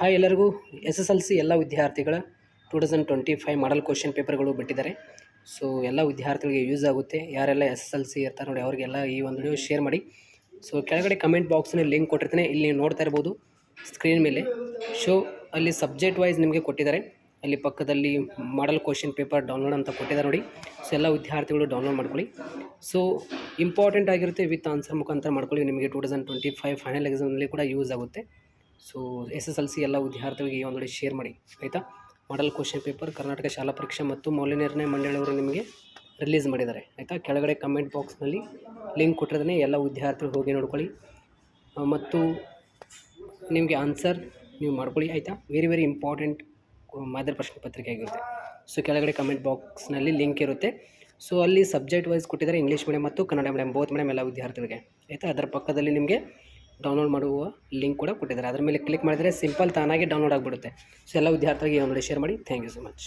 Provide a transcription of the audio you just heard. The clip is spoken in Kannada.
ಹಾಯ್ ಎಲ್ಲರಿಗೂ SSLC ಎಲ್ಲ ವಿದ್ಯಾರ್ಥಿಗಳ 2025 ಮಾಡಲ್ ಕ್ವಶನ್ ಪೇಪರ್ಗಳು ಬಿಟ್ಟಿದ್ದಾರೆ. ಸೊ ಎಲ್ಲ ವಿದ್ಯಾರ್ಥಿಗಳಿಗೆ ಯೂಸ್ ಆಗುತ್ತೆ. ಯಾರೆಲ್ಲ SSLC ಇರ್ತಾರೆ ನೋಡಿ ಅವರಿಗೆಲ್ಲ ಈ ಒಂದು ವಿಡಿಯೋ ಶೇರ್ ಮಾಡಿ. ಸೊ ಕೆಳಗಡೆ ಕಮೆಂಟ್ ಬಾಕ್ಸ್ನಲ್ಲಿ ಲಿಂಕ್ ಕೊಟ್ಟಿರ್ತೀನಿ, ಇಲ್ಲಿ ನೀವು ನೋಡ್ತಾ ಇರ್ಬೋದು ಸ್ಕ್ರೀನ್ ಮೇಲೆ. ಶೋ ಅಲ್ಲಿ ಸಬ್ಜೆಕ್ಟ್ ವೈಸ್ ನಿಮಗೆ ಕೊಟ್ಟಿದ್ದಾರೆ, ಅಲ್ಲಿ ಪಕ್ಕದಲ್ಲಿ ಮಾಡಲ್ ಕ್ವಶನ್ ಪೇಪರ್ ಡೌನ್ಲೋಡ್ ಅಂತ ಕೊಟ್ಟಿದ್ದಾರೆ ನೋಡಿ. ಸೊ ಎಲ್ಲ ವಿದ್ಯಾರ್ಥಿಗಳು ಡೌನ್ಲೋಡ್ ಮಾಡ್ಕೊಳ್ಳಿ. ಸೊ ಇಂಪಾರ್ಟೆಂಟ್ ಆಗಿರುತ್ತೆ, ವಿತ್ ಆನ್ಸರ್ ಮುಖಾಂತರ ಮಾಡ್ಕೊಳ್ಳಿ. ನಿಮಗೆ 2025 ಫೈನಲ್ ಎಕ್ಸಾಮ್ನಲ್ಲಿ ಕೂಡ ಯೂಸ್ ಆಗುತ್ತೆ. ಸೊ SSLC ಎಲ್ಲ ವಿದ್ಯಾರ್ಥಿಗಳಿಗೆ ಈ ಒಂದು ಶೇರ್ ಮಾಡಿ ಆಯಿತಾ. ಮಾಡಲ್ ಕ್ವಶನ್ ಪೇಪರ್ ಕರ್ನಾಟಕ ಶಾಲಾ ಪರೀಕ್ಷೆ ಮತ್ತು ಮೌಲ್ಯನಿರ್ಣಯ ಮಂಡಳಿಯವರು ನಿಮಗೆ ರಿಲೀಸ್ ಮಾಡಿದ್ದಾರೆ ಆಯಿತಾ. ಕೆಳಗಡೆ ಕಮೆಂಟ್ ಬಾಕ್ಸ್ನಲ್ಲಿ ಲಿಂಕ್ ಕೊಟ್ಟಿರ್ತಾನೆ, ಎಲ್ಲ ವಿದ್ಯಾರ್ಥಿಗಳು ಹೋಗಿ ನೋಡ್ಕೊಳ್ಳಿ ಮತ್ತು ನಿಮಗೆ ಆನ್ಸರ್ ನೀವು ಮಾಡ್ಕೊಳ್ಳಿ ಆಯಿತಾ. ವೆರಿ ಇಂಪಾರ್ಟೆಂಟ್ ಮಾದರಿ ಪ್ರಶ್ನೆ ಪತ್ರಿಕೆ ಆಗಿರುತ್ತೆ. ಸೊ ಕೆಳಗಡೆ ಕಮೆಂಟ್ ಬಾಕ್ಸ್ನಲ್ಲಿ ಲಿಂಕ್ ಇರುತ್ತೆ. ಸೊ ಅಲ್ಲಿ ಸಬ್ಜೆಕ್ಟ್ ವೈಸ್ ಕೊಟ್ಟಿದ್ದಾರೆ, ಇಂಗ್ಲೀಷ್ ಮೀಡಿಯಮ್ ಮತ್ತು ಕನ್ನಡ ಮೀಡಿಯಮ್ ಬೋತ್ ಮೀಡಿಯಮ್ ಎಲ್ಲ ವಿದ್ಯಾರ್ಥಿಗಳಿಗೆ ಆಯಿತಾ. ಅದರ ಪಕ್ಕದಲ್ಲಿ ನಿಮಗೆ ಡೌನ್ಲೋಡ್ ಮಾಡುವ ಲಿಂಕ್ ಕೂಡ ಕೊಟ್ಟಿದ್ದಾರೆ, ಅದರ ಮೇಲೆ ಕ್ಲಿಕ್ ಮಾಡಿದರೆ ಸಿಂಪಲ್ ತಾನಾಗಿ ಡೌನ್ಲೋಡ್ ಆಗಿಬಿಡುತ್ತೆ. ಸೊ ಎಲ್ಲ ವಿದ್ಯಾರ್ಥಿಗಳಿಗೆ ಒಂದು ಶೇರ್ ಮಾಡಿ. Thank you so much.